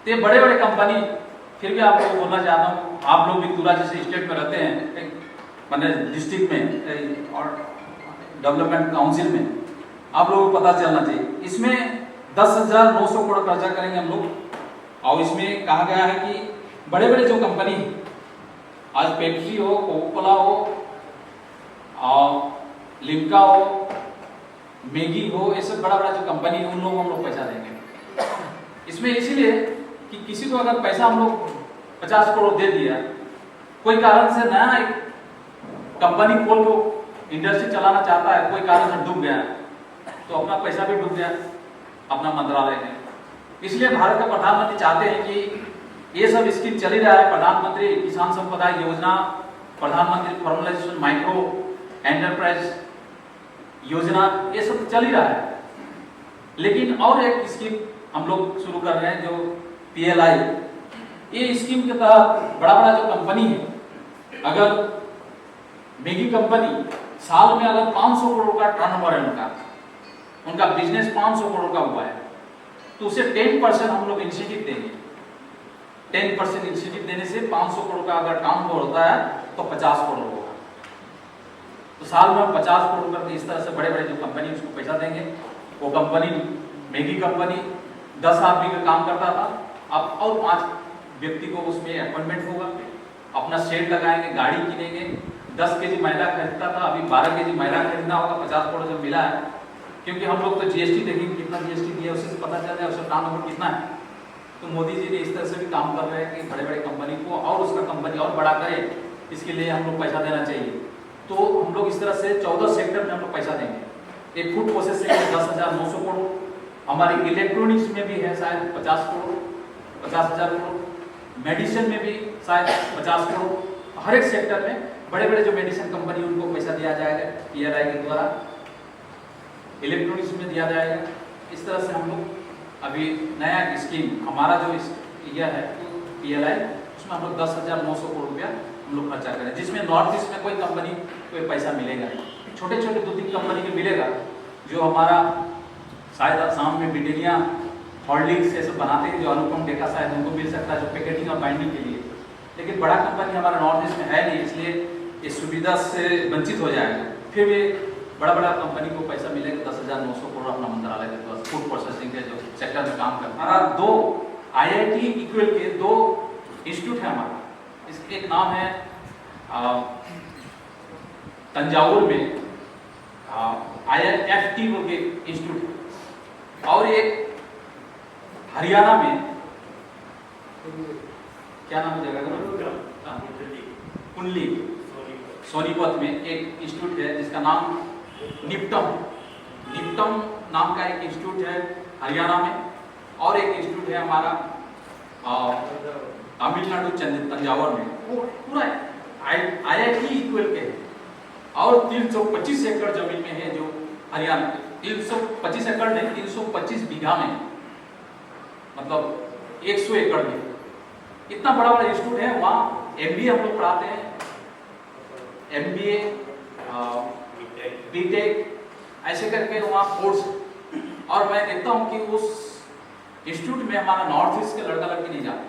तो ये बड़े बड़े कंपनी, फिर भी आपको बोलना चाहता हूँ, आप लोग भी तुरा जैसे स्टेट में रहते हैं, मतलब डिस्ट्रिक्ट में और डेवलपमेंट काउंसिल में, आप लोगों को पता चलना चाहिए। इसमें 10,900 करोड़ खर्चा करेंगे हम लोग, और इसमें कहा गया है कि बड़े बड़े जो कंपनी, आज पेप्सी हो, कोका कोला हो, और लिम्का हो, मैगी हो, ये सब बड़ा बड़ा जो कंपनी है उन लोगों को हम लोग पैसा देंगे। इसमें इसीलिए कि किसी को अगर पैसा हम लोग 50 करोड़ दे दिया, कोई कारण से नया एक कंपनी खोल को इंडस्ट्री चलाना चाहता है, कोई कारण से डूब गया, तो अपना पैसा भी डूब गया, अपना मंत्रालय में। इसलिए भारत का प्रधानमंत्री चाहते हैं कि ये सब स्कीम चल ही रहा है, प्रधानमंत्री किसान संपदा योजना, प्रधानमंत्री फॉर्मलाइजेशन माइक्रो एंटरप्राइज योजना, ये सब चल ही रहा है। लेकिन और एक स्कीम हम लोग शुरू कर रहे हैं जो PLI, ये स्कीम के तहत बड़ा बड़ा जो कंपनी है, अगर मैगी कंपनी साल में अगर 500 करोड़ का टर्नओवर है, उनका बिजनेस 500 करोड़ का हुआ है, तो उसे 10% हम लोग इंसेंटिव देंगे। 10% इंसेंटिव देने से 500 करोड़ का अगर टर्नओवर होता है तो 50 करोड़ होगा, तो साल में 50 करोड़ करके इस तरह से बड़े बड़े जो कंपनी उसको पैसा देंगे। वो कंपनी, मैगी कंपनी 10 आदमी का काम करता था, अब और 5 व्यक्ति को उसमें अपॉइंटमेंट होगा, अपना शेड लगाएंगे, गाड़ी किनेंगे, 10 kg मैदा खरीदता था, अभी 12 kg मैदा खरीदना होगा। 50 करोड़ जब मिला है, क्योंकि हम लोग तो GST देखेंगे कितना GST दिया, उससे पता चल जाए उसका टर्नओवर कितना है। तो मोदी जी ने इस तरह से भी काम कर रहे हैं कि बड़े बड़े कंपनी को और उसका कंपनी और बड़ा करे, इसके लिए हम लोग पैसा देना चाहिए। तो हम लोग इस तरह से 14 सेक्टर में हम लोग पैसा देंगे। एक फूड प्रोसेसिंग में 10,900 करोड़, हमारी इलेक्ट्रॉनिक्स में भी है शायद 50 करोड़, 50,000 करोड़, मेडिसिन में भी शायद 50 करोड़। हर एक सेक्टर में बड़े बड़े जो मेडिसिन कंपनी उनको पैसा दिया जाएगा PLI के द्वारा, इलेक्ट्रॉनिक्स में दिया जाएगा। इस तरह से हम लोग अभी नया स्कीम हमारा जो यह है PLI, उसमें हम लोग 10,900 करोड़ रुपया हम लोग खर्चा करें, जिसमें नॉर्थ ईस्ट में कोई कंपनी कोई पैसा मिलेगा, छोटे छोटे 2-3 कंपनी के मिलेगा, जो हमारा शायद आसाम में ब्रिटानिया हॉर्लिक्स ये सब बनाते हैं, जो अनुपम डेका शायद उनको मिल सकता है, जो पैकेजिंग और बाइंडिंग के लिए। लेकिन बड़ा कंपनी हमारा नॉर्थ ईस्ट में है नहीं, इसलिए इस सुविधा से वंचित हो जाएगा। फिर भी बड़ा बड़ा कंपनी को पैसा मिलेगा 10,900 करोड़ अपना मंत्रालय के पास, फूड प्रोसेसिंग के जो सेक्टर में काम करता है। हमारा 2 IIT इक्वल के 2 इंस्टीट्यूट है हमारा। इसके एक नाम है तंजावुर में IIFT के इंस्टीट्यूट, और एक हरियाणा में क्या नाम है जगह का, कुंडली सोनीपत में एक इंस्टीट्यूट है जिसका नाम निप्टम नाम का एक इंस्टीट्यूट है हरियाणा में, और एक इंस्टीट्यूट है हमारा तमिलनाडु तंजावुर में। वो पूरा IIT इक्वल के है, और 325 एकड़ जमीन में है जो हरियाणा, 325 एकड़ नहीं, 325 बीघा में, मतलब 100 एकड़ में। इतना बड़ा बड़ा इंस्टीट्यूट है। वहाँ MBA हम लोग पढ़ाते हैं, MBA BTech ऐसे करके वहाँ कोर्स। और मैं देखता हूँ कि उस इंस्टीट्यूट में हमारा नॉर्थ ईस्ट के लड़का लड़की नहीं जाते,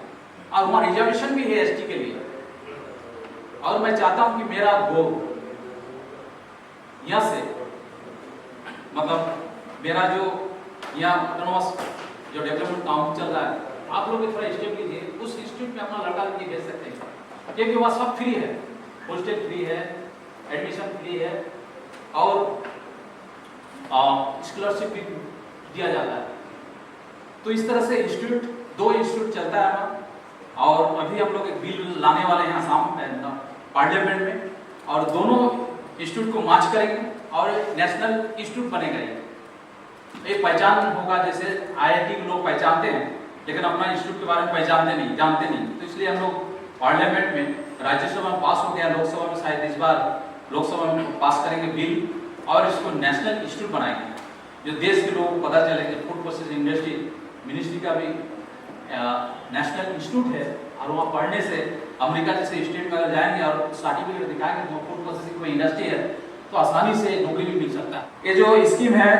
और वहाँ रिजर्वेशन भी है ST के लिए। और मैं चाहता हूँ कि मेरा गोल यहाँ से, मतलब मेरा जो यहाँ ऑटोनोमस जो डेवलपमेंट काम चल रहा है, आप लोग थोड़ा स्टेप लीजिए, उस इंस्टीट्यूट में अपना लड़का लड़की भेज सकते हैं, क्योंकि वहाँ सब फ्री है, हॉस्टल फ्री है, एडमिशन फ्री है, और स्कॉलरशिप भी दिया जाता है। तो इस तरह से इंस्टीट्यूट, 2 इंस्टीट्यूट चलता है हमारा। और अभी हम लोग एक बिल लाने वाले हैं आसाम पार्लियामेंट में, और दोनों इंस्टीट्यूट को मार्च करेंगे और नेशनल इंस्टीट्यूट बनेगा। एक पहचान होगा, जैसे IIT के लोग पहचानते हैं, लेकिन अपना इंस्टीट्यूट के बारे में जानते नहीं। तो इसलिए हम लोग पार्लियामेंट में, राज्यसभा में पास हो गया, लोकसभा में शायद इस बार लोकसभा में पास करेंगे बिल, और इसको नेशनल इंस्टीट्यूट बनाएंगे, जो देश के लोगों को पता चले कि फूड प्रोसेसिंग इंडस्ट्री मिनिस्ट्री का भी नेशनल इंस्टीट्यूट है। और वहाँ पढ़ने से अमेरिका जैसे स्टेट में अगर जाएंगे और सर्टिफिकेट दिखाएंगे तो फूड प्रोसेसिंग कोई इंडस्ट्री है, तो आसानी से नौकरी भी मिल सकता है। ये जो स्कीम है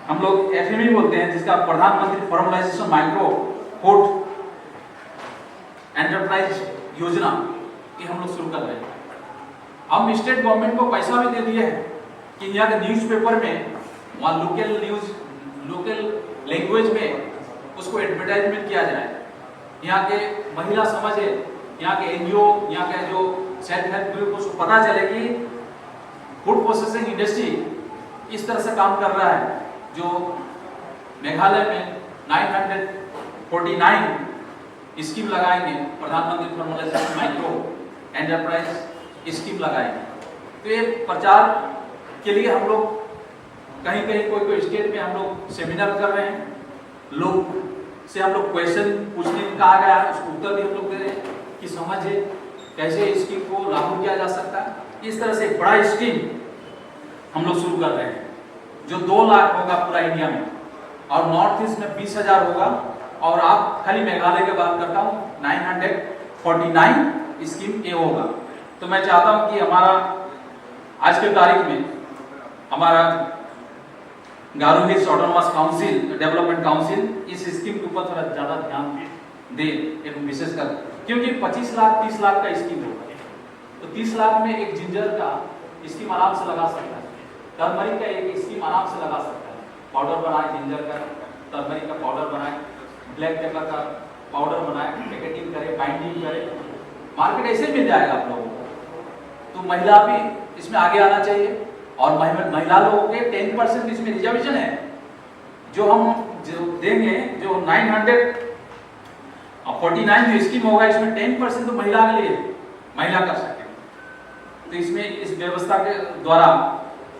हम लोग FME बोलते हैं, जिसका प्रधानमंत्री फॉर्मलाइजेशन माइक्रो फूड एंटरप्राइज योजना ये हम लोग शुरू कर रहे हैं। हम स्टेट गवर्नमेंट को पैसा भी दे दिए हैं कि यहाँ के न्यूज़पेपर में वहाँ लोकल न्यूज़, लोकल लैंग्वेज में उसको एडवर्टाइजमेंट किया जाए, यहाँ के महिला समाज है, यहाँ के एनजीओ, यहाँ के जो सेल्फ हेल्प ग्रुप, उसको पता चले कि फूड प्रोसेसिंग इंडस्ट्री इस तरह से काम कर रहा है। जो मेघालय में 949 स्कीम लगाएंगे, प्रधानमंत्री फॉर्मुलाइजेशन माइक्रो एंटरप्राइज स्कीम लगाएंगे। तो ये प्रचार के लिए हम लोग कहीं कहीं कोई स्टेट में हम लोग सेमिनार कर रहे हैं, लोग से हम लोग क्वेश्चन पूछने को कहा गया है, उसको उत्तर भी हम लोग दे रहे हैं कि समझे कैसे स्कीम को लागू किया जा सकता है। इस तरह से एक बड़ा स्कीम हम लोग शुरू कर रहे हैं जो 2 लाख होगा पूरा इंडिया में, और नॉर्थ ईस्ट में 20,000 होगा, और आप खाली मेघालय की बात करता हूँ 949 स्कीम ये होगा। तो मैं चाहता हूँ कि हमारा आज के तारीख में हमारा Garo hills autonomous council, development council इस स्कीम के ऊपर थोड़ा ज़्यादा ध्यान दे, एवं विशेषकर क्योंकि 25 लाख 30 लाख का स्कीम होगा, तो 30 लाख में एक जिंजर का स्कीम आराम से लगा सकता है, टर्मरिक का एक स्कीम आराम से लगा सकता है। पाउडर बनाए जिंजर का, टर्मरिक का पाउडर बनाए, ब्लैक पेपर का पाउडर बनाए, पैकेटिंग करे, बाइंडिंग करे, मार्केट ऐसे मिल जाएगा आप लोगों को। तो महिला भी इसमें आगे आना चाहिए, और महिला लोगों के 10% इसमें रिजर्वेशन है, जो हम जो देंगे, जो 949 जो स्कीम होगा इसमें 10% तो महिला के लिए महिला कर सके। तो इसमें इस व्यवस्था के द्वारा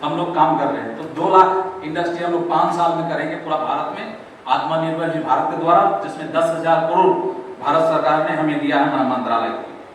हम लोग काम कर रहे हैं। तो 2 लाख इंडस्ट्री हम लोग 5 साल में करेंगे पूरा भारत में, आत्मनिर्भर भारत के द्वारा, जिसमें 10,000 करोड़ भारत सरकार ने हमें दिया है मंत्रालय को।